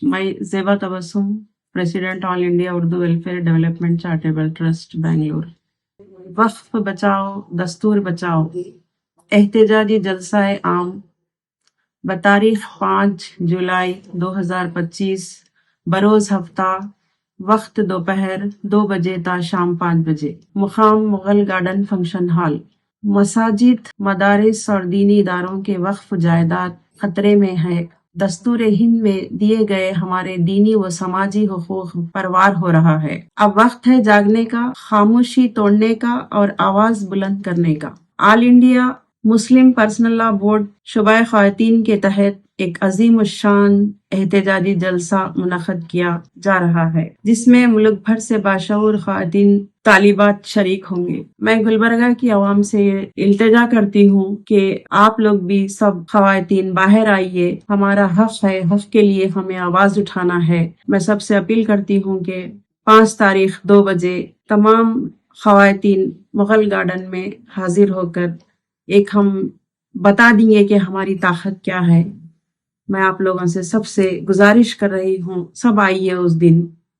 मैं Zeba Tabassum, president all India Urdu welfare development charitable trust Bengaluru. वक्फ बचाओ दस्तूर बचाओ एहतजाजी जलसा आम बतारीख 5 जुलाई 2025 बरोज हफ्ता वक्त दोपहर 2 बजे ता शाम 5 बजे मुकाम मुगल गार्डन फंक्शन हॉल। मसाजिद मदारिस और दीनी इदारों के वक्फ जायदाद खतरे में है। दस्तूर हिंद में दिए गए हमारे दीनी व समाजी हुकूक परवार हो रहा है। अब वक्त है जागने का, खामोशी तोड़ने का और आवाज बुलंद करने का। All India Muslim personal law board शुबा ख्वातीन के तहत एक अजीम शान एहतजाजी जलसा मुनक़द किया जा रहा है, जिसमें मुल्क भर से बाशऊर ख्वातीन तालिबात शरीक होंगे। मैं गुलबर्गा की आवाम से इल्तिजा करती हूँ कि आप लोग भी सब ख्वातीन बाहर आइए, हमारा हक है, हक के लिए हमें आवाज उठाना है। मैं सबसे अपील करती हूँ कि 5 तारीख 2 बजे तमाम ख्वातीन मुगल गार्डन में हाजिर होकर एक हम बता देंगे कि हमारी ताकत क्या है। मैं आप लोगों से सबसे गुजारिश कर रही हूँ, सब आइए उस दिन।